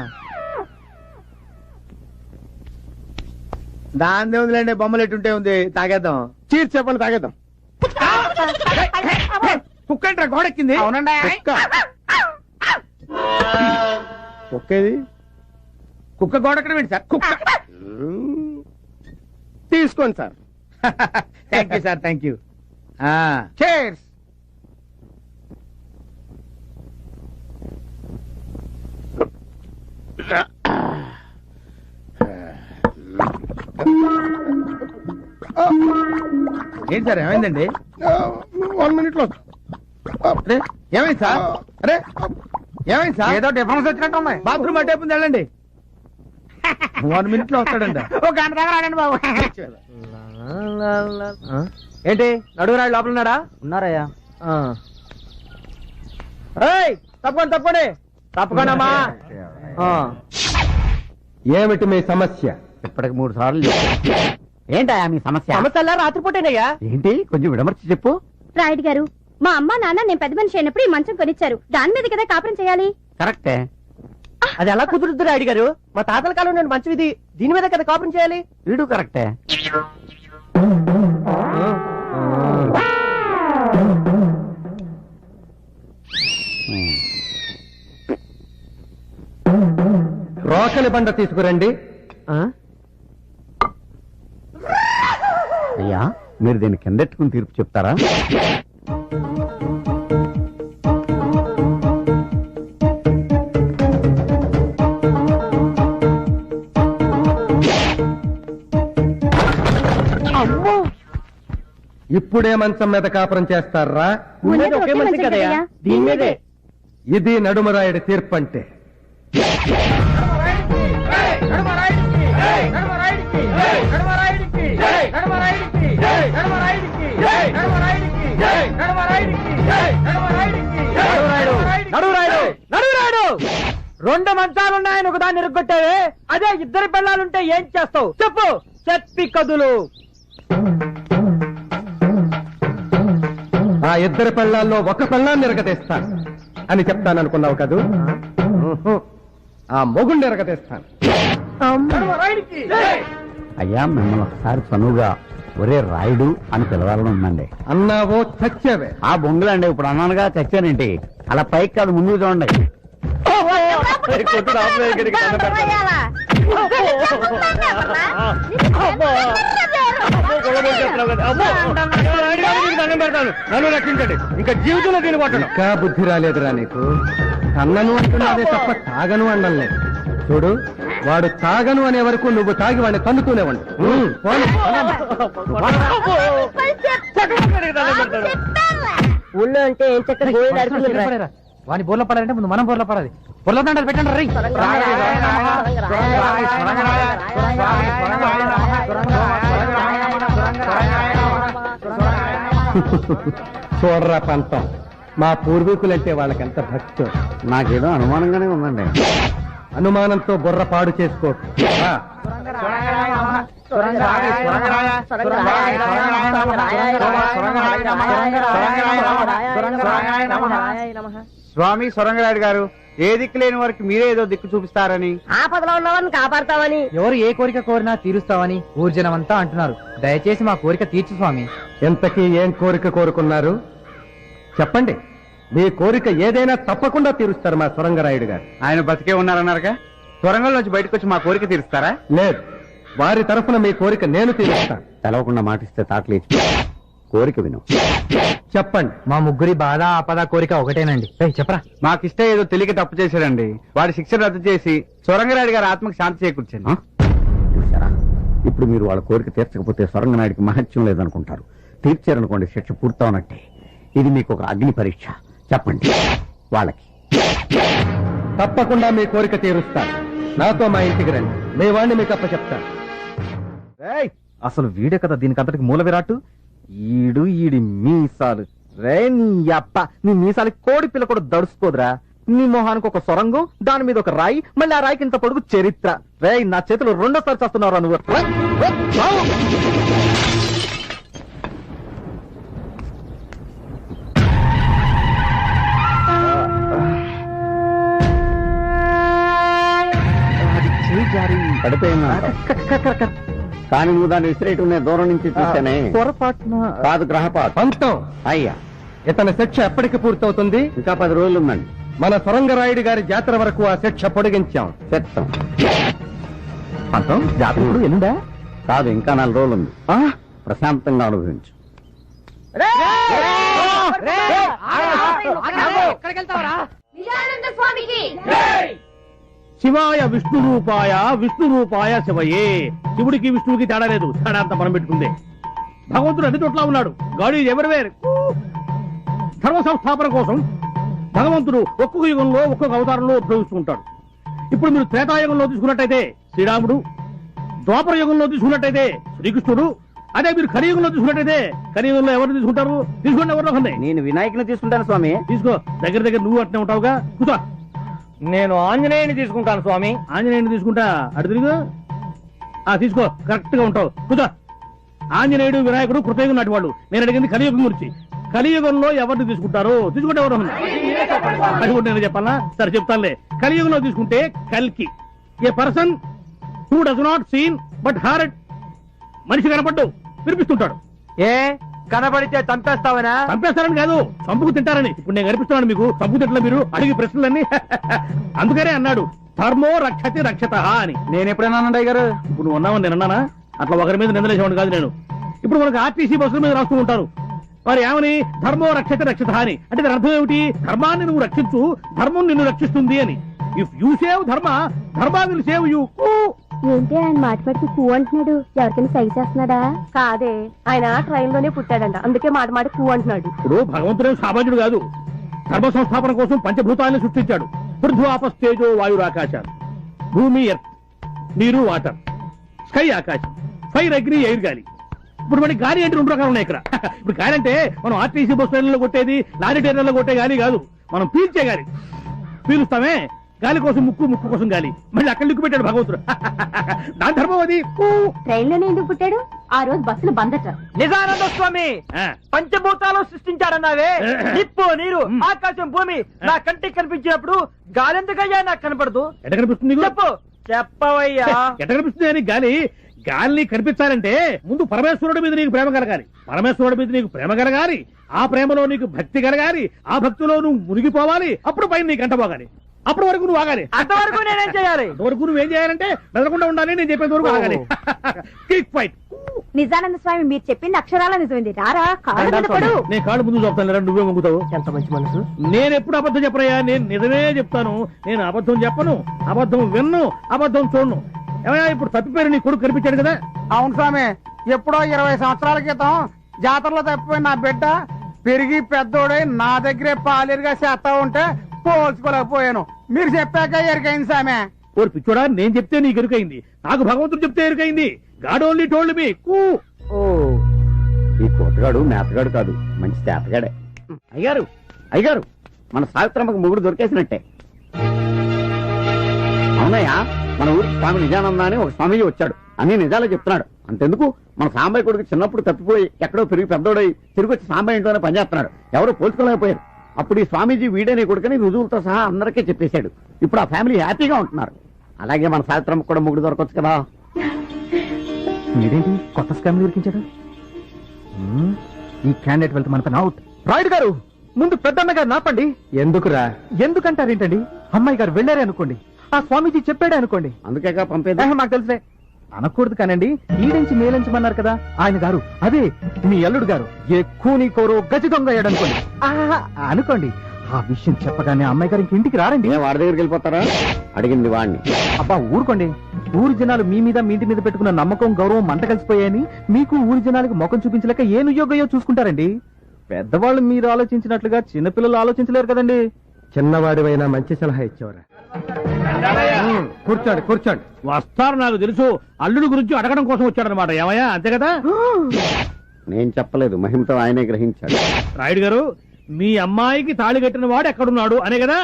దాని ఉందిలేండి, బొమ్మలు ఎట్టుంటే ఉంది. తాగేద్దాం. చీర్ చెప్పండి, తాగేద్దాం. కుక్క ఏంట్రా గోడెక్కింది? అవునండి. ఒక్కేది కుక్క గోడెక్కడం ఏంటి సార్? కుక్క. తీసుకోండి sir. Thank you sir, thank you. Chairs. ఏంటి సార్, ఏమైందండి? 1 minute లో. అరే, ఏమైంది సార్? అరే ఏమైంది సార్? ఏదో డిఫరెన్స్ వచ్చినట్టు ఉంది. బాత్రూమ్ అట్టేపు వెళ్ళండి. 1 minute లో వస్తాడంట. ఒక గంట దాకా రాడండి బాబు. ఏంటి, నడుగురాడు లోపల ఉన్నాడా? ఉన్నారయ్యా. తప్పకుండా తప్పండి, తప్పకుండా. ఏమిటి మీ సమస్య? ఇప్పటికి 3 సార్లు చెప్పు. ఏంటయ్యా మీ సమస్య? సమస్య రాత్రిపూటేనయ్యా. ఏంటి, కొంచెం విడమర్చి చెప్పు. రాయుడు గారు, మా అమ్మ నాన్న నేను పెద్ద మనిషి అయినప్పుడు ఈ మంచం కొనిచ్చారు. దాని మీద కదా కాపురం చేయాలి. కరెక్టే. అది ఎలా కుదురుద్దు రాయుడు గారు? మా తాతల కాలం నేను మంచి విధి, దీని మీద కదా కాపురం చేయాలి. వీడు కరెక్టే. రోకలి బండ తీసుకురండి. అయ్యా, మీరు దీన్ని కిందెట్టుకుని తీర్పు చెప్తారా? ఇప్పుడే మంచం మీద కాపురం చేస్తారా? ఉన్నది ఒకే మంచం కదయ్యా. దీని మీదే. ఇది నడుమరాయుడి తీర్పు అంటే. నడురాయుడు, నడురాయుడు, 2 మంచాలున్నాయని ఒక దాన్ని ఇరుగ్గొట్టావే, అదే 2 పిల్లలుంటే ఏం చేస్తావు చెప్పు, చెప్పి కదులు. ఆ 2 పెళ్ళాల్లో ఒక పెళ్ళాన్ని ఎరగదీస్తాను అని చెప్తాననుకున్నావు కదూ? ఆ మొగుండి ఎరగదీస్తాను. అయ్యా, మిమ్మల్ని ఒకసారి చనువుగా ఒరే రాయుడు అని పిలవాలని ఉందండి. అన్నావో చచ్చావే. ఆ బొంగులండి, ఇప్పుడు అన్నానుగా చచ్చానేంటి. అలా పైకి కాదు, ముందుకు చూడండి. కొట్టుడు ఆపలేదు, ఇక్కడికి దండం పెట్టాలి. నన్ను రక్షించండి, ఇంకా జీవితంలో దీన్ని కొట్టను. ఇంకా బుద్ధి రాలేదురా నీకు? కన్నను అంటున్నాదే తప్ప తాగను అనడం లేదు. చూడు, వాడు తాగను అనే వరకు నువ్వు తాగి వాడిని తన్నుతూనే ఉండు. ఊళ్ళో అంటే ఏం చక్కగా గోవింద అడుగుతుంది. వాని బోర్లో పడాలంటే ముందు మనం బోర్లో పడాలి. బోర్లో దండాలు పెట్టండి రీ. చూడరా పంతం, మా పూర్వీకులంటే వాళ్ళకెంత భక్తి. నాకేదో అనుమానంగానే ఉందండి. అనుమానంతో బుర్ర పాడు చేసుకో. స్వామి సొరంగరాయుడు గారు, ఏ దిక్కు లేని వారికి మీరే ఏదో దిక్కు చూపిస్తారని, ఆపదలో ఉన్నవారిని కాపాడతామని, ఎవరు ఏ కోరిక కోరినా తీరుస్తావని ఊర్జనమంతా అంటున్నారు. దయచేసి మా కోరిక తీర్చు స్వామి. ఎంతకీ ఏం కోరిక కోరుకున్నారు చెప్పండి. మీ కోరిక ఏదైనా తప్పకుండా తీరుస్తారు మా సొరంగరాయుడు గారు. ఆయన బతికే ఉన్నారన్నారుగా, సొరంగంలోంచి బయటకు వచ్చి మా కోరిక తీరుస్తారా? లేదు, వారి తరఫున మీ కోరిక నేను తీరుస్తాను. తెలవకుండా మాటిస్తే తాటలేచి కోరిక విను. చెప్పండి. మా ముగ్గురి బాధ ఆపద కోరిక ఒకటేనండి. చెప్పరా. మాకిష్ట ఏదో తెలియక తప్పు చేశాడండి. వాడి శిక్ష రద్దు చేసి సొరంగరాయుడు గారి ఆత్మకు శాంతి చేకూర్చండి. చూసారా, ఇప్పుడు మీరు వాళ్ళ కోరిక తీర్చకపోతే సొరంగనాయుడికి మహత్యం లేదనుకుంటారు. తీర్చారనుకోండి, శిక్ష పూర్తవునట్టే. ఇది మీకు ఒక అగ్ని పరీక్ష. చెప్పండి వాళ్ళకి. తప్పకుండా మీ కోరిక తీరుస్తాను. నాతో మా ఇంటికి రండి, మీ వాడిని మీకు అప్ప చెప్తాను. అసలు వీడే కదా దీనికంతటికి మూల విరాట్టు. ఈడి మీసాలు రే నీ అప్ప. నీ మీసాలకి కోడి పిల్ల కూడా దడుచుకోదురా. నీ మొహానికి ఒక సొరంగం, దాని మీద ఒక రాయి, మళ్ళీ ఆ రాయికి ఇంత పొడుగు చరిత్ర. రే నా చేతిలో రెండోసారి చేస్తున్నావురా నువ్వు. పడిపోయిందా? కానీ నువ్వు దాన్ని విసిరేయటం నేను దూరం నుంచి చూశానే. పొరపాటున కాదు, గ్రహపాటు. పంతం, అయ్యా, ఇతని శిక్ష ఎప్పటికి పూర్తవుతుంది? ఇంకా 10 రోజులు ఉందండి. మన సొరంగరాయుడు గారి జాతర వరకు ఆ శిక్ష పొడిగించాం. చెప్తాం. పంతం జాతకుడు ఎన్నుందా? కాదు, ఇంకా 4 రోజులు ఉంది. ప్రశాంతంగా అనుభవించు. శివాయ విష్ణు రూపాయ, విష్ణు రూపాయ శివయే. శివుడికి విష్ణువుకి తేడా లేదు, తేడా అంతా మనం పెట్టుకుందే. భగవంతుడు అన్ని చోట్ల ఉన్నాడు. God is everywhere. ధర్మ సంస్థాపన కోసం భగవంతుడు ఒక్కొక్క యుగంలో ఒక్కొక్క అవతారంలో ఉద్భవిస్తుంటాడు. ఇప్పుడు మీరు త్రేతాయుగంలో తీసుకున్నట్టయితే శ్రీరాముడు, ద్వాపర యుగంలో తీసుకున్నట్టయితే శ్రీకృష్ణుడు, అదే మీరు కలియుగంలో తీసుకున్నట్టయితే కలియుగంలో ఎవరు తీసుకుంటారు? తీసుకోండి, ఎవరిలో ఉన్నాయి. నేను వినాయకుని తీసుకుంటాను స్వామి. తీసుకో, దగ్గర దగ్గర నువ్వు అట్నే ఉంటావుగా. కూర్చో. నేను ఆంజనేయుని తీసుకుంటాను స్వామి. ఆంజనేయుని తీసుకుంటా, అటు తిరుగు. తీసుకో, కరెక్ట్ గా ఉంటావు. కూర్చో. ఆంజనేయుడు వినాయకుడు కృతయుగం నాటి వాళ్ళు. నేను అడిగింది కలియుగం గురించి. కలియుగంలో ఎవరిని తీసుకుంటారు? తీసుకుంటే ఎవరు? అది కూడా నేను చెప్పాలా? సరే చెప్తానులే. కలియుగంలో తీసుకుంటే కల్కి, a person who does not seen but heart. మనిషి కనపడ్డు వినిపిస్తుంటాడు. ఏ కనబడితే చంపేస్తావనా? చంపేస్తారని కాదు, చంపుకు తింటారని. ఇప్పుడు నేను కనిపిస్తున్నాను మీకు. చంపుకు తింటలే మీరు అడిగి ప్రశ్నలన్నీ. అందుకనే అన్నాడు ధర్మో రక్షతి రక్షత అని. నేను ఎప్పుడైనా గారు? ఇప్పుడు నువ్వు ఉన్నావని నేను అన్నానా? అట్లా ఒకరి మీద నిందలేసేవాడు కాదు నేను. ఇప్పుడు మనకు ఆర్టీసీ బస్సుల మీద రాస్తూ ఉంటారు, మరి ఏమని? ధర్మో రక్షత రక్షత అని. అంటే దాని అర్థం ఏమిటి? ధర్మాన్ని నువ్వు రక్షించు, ధర్మం నిన్ను రక్షిస్తుంది అని. ఇఫ్ యూ సేవ్ ధర్మ, ధర్మ విల్ సేవ్ యూ. ఏంటి ఆయన మాట పెట్టి కూ అంటున్నాడు? ఎవరికైనా సై చేస్తున్నాడా? కాదే, ఆయన ట్రైన్ లోనే పుట్టాడంట, అందుకే మాట మాట కూ అంటున్నాడు. ఇప్పుడు భగవంతుడే సామాన్యుడు కాదు. ధర్మ సంస్థాపన కోసం పంచభూతాలను సృష్టించాడు. పృథ్వీ ఆపస్తేజో వాయురాకాశాలు. భూమి ఎర్త్, నీరు వాటర్, స్కై ఆకాశం, ఫైర్ అగ్ని ఎయిర్ గాలి. ఇప్పుడు మనకి గాలి అంటే 2 రకాలు ఉన్నాయి ఇక్కడ. ఇప్పుడు గాలి అంటే మనం ఆర్టీసీ బస్ ట్రైన్లో కొట్టేది, లారీ ట్రైన్లో కొట్టే గాలి కాదు, మనం పీల్చే గాలి. పీలుస్తామే, గాలి కోసం ముక్కు, ముక్కు కోసం గాలి. మళ్ళీ అక్కడ లిక్కు పెట్టాడు భగవంతుడు. దాని ధర్మం అది. ట్రైన్ లోనే ఎందుకు పుట్టాడు? ఆ రోజు బస్సులు బందట. నిజానంద స్వామి పంచభూతాలు సృష్టించాడన్నావే, నిప్పు, నీరు, ఆకాశం, భూమి నా కంటికి కనిపించినప్పుడు గాలెందుకయ్యా నాకు కనపడదు? ఎట కనిపిస్తుంది? చెప్పు, చెప్పవయ్యా. ఎట కనిపిస్తుంది అని? గాలి గాలిని కనిపించాలంటే ముందు పరమేశ్వరుడి మీద నీకు ప్రేమ కలగాలి. పరమేశ్వరుడి మీద నీకు ప్రేమ కలగాలి, ఆ ప్రేమలో నీకు భక్తి కలగాలి, ఆ భక్తిలో నువ్వు మునిగిపోవాలి, అప్పుడు పైన నీకు అంటపోగాలి. అప్పటి వరకు నువ్వు ఆగాలి. అంతవరకు నేనేం చేయాలి? అంతవరకు నువ్వేం చేయాలంటే మెదలకుండా ఉండాలి. నేను చెప్పేంత వరకు ఆగాలి. Quick fight. నిజానంద స్వామి మీరు చెప్పింది అక్షరాల నిజమైంది. రారా కాళ్ళ మీద పడు. నేను కాళ్ళు ముందు చూపుతాను, నువ్వే మొంగుతావు. ఎంత మంచి మనసు. నేను ఎప్పుడు అబద్ధం చెప్పరయ్యా, నేను నిజమే చెప్తాను. నేను అబద్ధం చెప్పను, అబద్ధం విన్ను, అబద్ధం చూడను. ఏమయ్యా ఇప్పుడు తప్పిపోయారు, నీ కొడుకు కనిపించాడు కదా? అవును స్వామి, ఎప్పుడో 20 సంవత్సరాల క్రితం జాతరలో తప్పిపోయిన నా బిడ్డ పెరిగి పెద్దోడై నా దగ్గరే పాలేరుగా చేస్తా ఉంటే పోల్చుకోలేకపోయాను. మీరు చెప్పాక ఎరికైంది సామె. ఓరి పిచ్చోడా, నేను చెప్తే నీకు ఎరుకైంది, నాకు భగవంతుడు చెప్తే ఎరుకైంది. God only told me. ఈ కోతగాడు మేతగాడు కాదు, మంచి చేతగాడే. అయ్యారు అయ్యారు, మన సావిత్రమ్మకు మొగుడు దొరికేసినట్టే. అవునయ్యా, మన ఊరికి స్వామి నిజానంద అని ఒక స్వామీజీ వచ్చాడు, అన్ని నిజాలే చెప్తున్నాడు. అంతెందుకు, మన సాంబయ్య కొడుకు చిన్నప్పుడు తప్పిపోయి ఎక్కడో పెరిగి పెద్దోడై తిరిగి వచ్చి సాంబయ్య ఇంట్లోనే పనిచేస్తున్నాడు. ఎవరో పోల్చుకోలేకపోయారు. అప్పుడు ఈ స్వామీజీ వీడని కొడుకుని రుజువులతో సహా అందరికీ చెప్పేశాడు. ఇప్పుడు ఆ ఫ్యామిలీ హ్యాపీగా ఉంటున్నారు. అలాగే మన సావిత్రమ్మ కూడా మొగుడు దొరకొచ్చు కదా. మీరేంటి కొత్త స్కామ్ దొరికించాడు? ఈ క్యాండిడేట్ వెళ్తే మన పని అవుట్. రాయుడు గారు, ముందు పెద్దమ్మ గారు నాపండి. ఎందుకురా? ఎందుకంటారేంటండి? అమ్మాయి గారు వెళ్ళారే అనుకోండి, ఆ స్వామీజీ చెప్పాడే అనుకోండి. అందుకేగా పంపేది. మాకు తెలుసులే. అనకూడదు కానండి, ఈడించి మేలించమన్నారు కదా ఆయన గారు, అదే మీ అల్లుడు గారు ఎక్కువ నీ కోరో గజ దొంగ అనుకోండి. అనుకోండి, ఆ విషయం చెప్పగానే అమ్మాయి గారు ఇంటికి రారండి. వాడి దగ్గరికి వెళ్ళిపోతారా? అడిగింది వాడిని. అబ్బా ఊరుకోండి. ఊరి జనాలు మీ మీద మీ ఇంటి మీద పెట్టుకున్న నమ్మకం గౌరవం మంట కలిసిపోయాయని మీకు ఊరి జనాలకు ముఖం చూపించలేక ఏ నుయోగయో చూసుకుంటారండి. పెద్దవాళ్ళు మీరు ఆలోచించినట్లుగా చిన్నపిల్లలు ఆలోచించలేరు కదండి. చిన్నవాడివైనా మంచి సలహా ఇచ్చేవరా. కూర్చోండి కూర్చోండి. వస్తారు, నాకు తెలుసు. అల్లుడు గురించి అడగడం కోసం వచ్చాడనమాట. ఏమయ్యా, అంతే కదా? నేను చెప్పలేదు, మహిమతో ఆయనే గ్రహించాడు. రాయుడు గారు, మీ అమ్మాయికి తాళి కట్టిన వాడు ఎక్కడున్నాడు అనే కదా.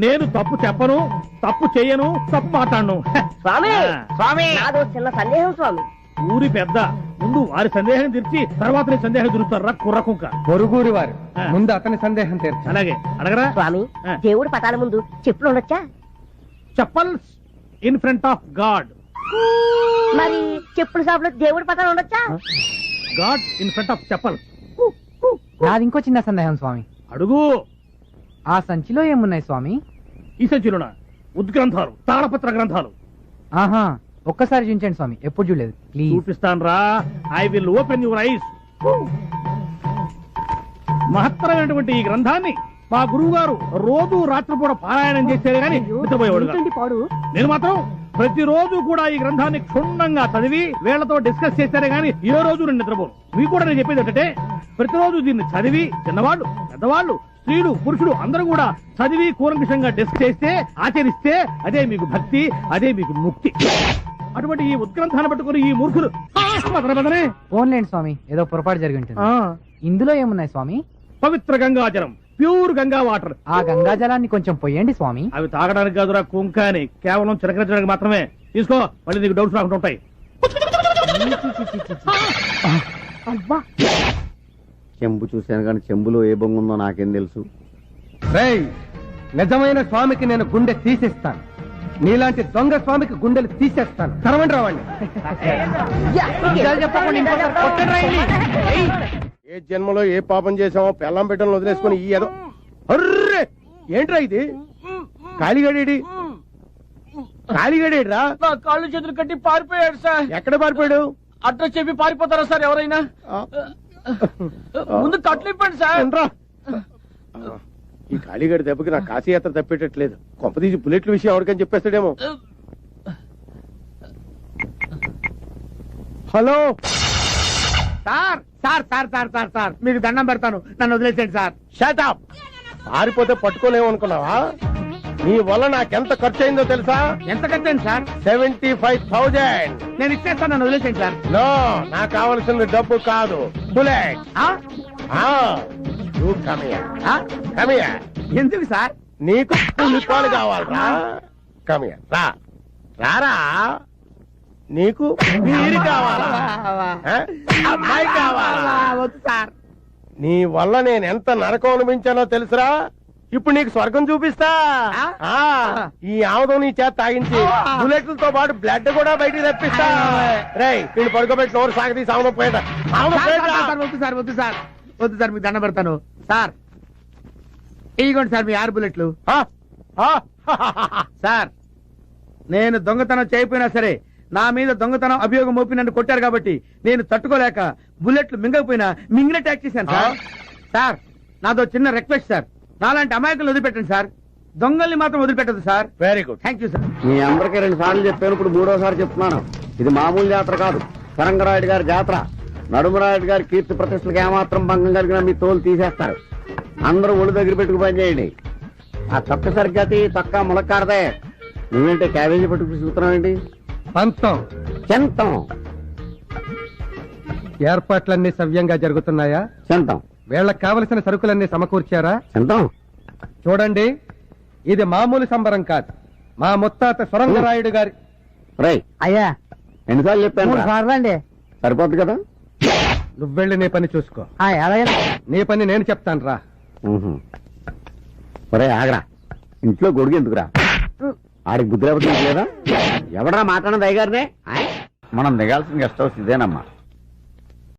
నేను తప్పు చెప్పను, తప్పు చెయ్యను, తప్పు మాట్లాడను. స్వామి స్వామి నాదో చిన్న సందేహం స్వామి. ఊరి పెద్ద, ముందు వారి సందేహం తీర్చి తర్వాత నీ సందేహం తీరుతారా కుర్రకుంక. పొరుగురి వారు ముందు అతని సందేహం తీర్చు. అలాగే అడగరా. స్వామి, దేవుడి పటాల ముందు చెప్పులు ఉండొచ్చా? Chappals in front of God. మరి చెప్పుల షాప్ లో దేవుడి పటాలు ఉండొచ్చా? God in front of chappals. నాది ఇంకో చిన్న సందేహం స్వామి. అడుగు. ఆ సంచిలో ఏమున్నాయి స్వామి? ఈ సంచిలోన ఉద్గ్రంథాలు, తాళపత్ర గ్రంథాలు. ఆహా, ఒక్కసారి చూపించండి స్వామి, ఎప్పుడు చూడలేదు. ప్లీజ్. చూపిస్తాను రా. I will open your eyes. మహత్తరమైనటువంటి ఈ గ్రంథాన్ని మా గురువు గారు రోజు రాత్రిపూట పారాయణం చేశారు కానీ నిద్రపోయేవాడు. నేను మాత్రం ప్రతిరోజు కూడా ఈ గ్రంథాన్ని క్షుణ్ణంగా చదివి వీళ్లతో డిస్కస్ చేశారే గానీ ఏ రోజు నేను నిద్రపోను. మీకు కూడా నేను చెప్పేది ఏంటంటే, ప్రతిరోజు దీన్ని చదివి చిన్నవాళ్ళు పెద్దవాళ్ళు స్త్రీలు పురుషులు అందరూ కూడా చదివి కూలంకషంగా డిస్కస్ చేస్తే ఆచరిస్తే అదే మీకు భక్తి, అదే మీకు ముక్తి. అటువంటి ఈ ఉత్గ్రంథాన్ని పట్టుకుని ఈ మూర్ఖులు ఓన్లేండి స్వామి, ఏదో పొరపాటు జరిగి ఉంటుంది. ఇందులో ఏమున్నాయి స్వామి? పవిత్ర గంగాజలం, ప్యూర్ గంగా వాటర్. ఆ గంగా జలాన్ని కొంచెం పొయ్యండి స్వామి. అవి తాగడానికి కాదురా కుంక అని, కేవలం చిలకరించడానికి మాత్రమే. తీసుకో, మళ్ళీ నీకు డౌట్స్ రాకుండా ఉంటాయి. చెంబు చూశాను కానీ చెంబులో ఏ బొంగు ఉందో నాకేం తెలుసు. రేయ్, నిజమైన స్వామికి నేను గుండె తీసేస్తాను, నీలాంటి దొంగ స్వామికి గుండెలు తీసేస్తాను. తరవండి రావండి. ఏ జన్మలో ఏ పాపం చేసామో పెళ్ళం బిడ్డలను వదిలేసుకుని ఈ ఏదో. అర్రే, ఏంట్రా ఇది? కాళీగడేడి కాళీగడేడ్రా? కాళ్ళు చేతులు కట్టి పారిపోయాడు సార్. ఎక్కడ పారిపోయాడు? అడ్రస్ చెప్పి పారిపోతారా సార్ ఎవరైనా? ముందు కట్లు ఇప్పండి సార్. ఈ కాళీగడి దెబ్బకి నా కాశీయాత్ర తప్పేటట్లేదు. కొంపదీసి బుల్లెట్ల విషయం ఎవరికని చెప్పేస్తాడేమో. Hello sir sir sir sir sir sir మీకు దండం పెడతాను, నన్ను వదిలేసేయండి సార్. షటప్. పారిపోతే పట్టుకోలేము అనుకున్నావా? నీ వల్ల నాకెంత ఖర్చు అయిందో తెలుసా? ఎంత కట్టండి సార్? 75,000. నేను ఇచ్చేస్తాను, నన్ను వదిలేసేయండి సార్. నో, నాకు కావలసింది డబ్బు కాదు, బుల్లెట్. ఎందుకు సార్? నీకు పులిపాలు కావాలరా? కమియర్ రా. రారా. నీకు మీరు కావాలా? అమ్మాయి కావాలా? వద్దు సార్. నీ వల్ల నేను ఎంత నరకం అనిపించానో తెలుసురా? ఇప్పుడు నీకు స్వర్గం చూపిస్తా. ఈ ఆముదం నీ చేత తాగించి బుల్లెట్లతో పాటు బ్లడ్ కూడా బయటికి తెప్పిస్తా. రేయ్, వీళ్ళు పడుకోబెట్టి నోరు సాగదీసి ఆముదం పోయేట. వద్దు సార్, వద్దు సార్, వద్దు సార్, మీకు దండం పెడతాను సార్. ఇదిగోండి సార్ మీ 6 బుల్లెట్లు. సార్ నేను దొంగతనం చేయకపోయినా సరే నా మీద దొంగతనం అభియోగం మోపి నన్ను కొట్టారు కాబట్టి నేను తట్టుకోలేక బుల్లెట్లు మింగకపోయినా మింగిన ట్యాక్ చేశాను సార్. సార్ నాదో చిన్న రిక్వెస్ట్ సార్, నాలాంటి అమాయకులు వదిలిపెట్టండి సార్, దొంగల్ని మాత్రం వదిలిపెట్టదు sir. Very good, thank you sir. మీ అందరికీ 2 సార్లు చెప్పాను, ఇప్పుడు 3వసారి చెప్తున్నాను. ఇది మామూలు జాతర కాదు, సరంగరాయుడు గారి జాతర. నడుమరాయుడు గారి కీర్తి ప్రతిష్టలకు ఏమాత్రం భంగం కలిగినా మీ తోలు తీసేస్తారు. అందరూ ఒళ్ళు దగ్గర పెట్టుకు పనిచేయండి. ఆ తొక్క సరిగ్గా తొక్క ములక్కాడదే. నువ్వేంటి క్యాబేజీ పట్టుకు చూస్తున్నావు ఏంటి? పంతం చెంతం ఏర్పాట్లన్నీ సవ్యంగా జరుగుతున్నాయా? చెంతం వీళ్ళకి కావలసిన సరుకులన్నీ సమకూర్చారా? చెంతం చూడండి, ఇది మామూలు సంబరం కాదు, మా ముత్తాత సొరంగరాయుడు గారి. రై అయ్యా ఎన్నిసార్లు చెప్పాను? 3 సార్లు అండి. సరిపోద్ది కదా. నువ్వెళ్ళి నీ పని చూసుకో. అలాగే. నీ పని నేను చెప్తాను రా. ఒరే ఆగరా, ఇంట్లో గొడుగు ఎందుకురా? ఆడికి బుద్ధి లేకపోతే లేదా? ఎవడరా మాట్లాడిన దయగారినే? మనం దిగాల్సిన గెస్ట్ హౌస్ ఇదేనమ్మా.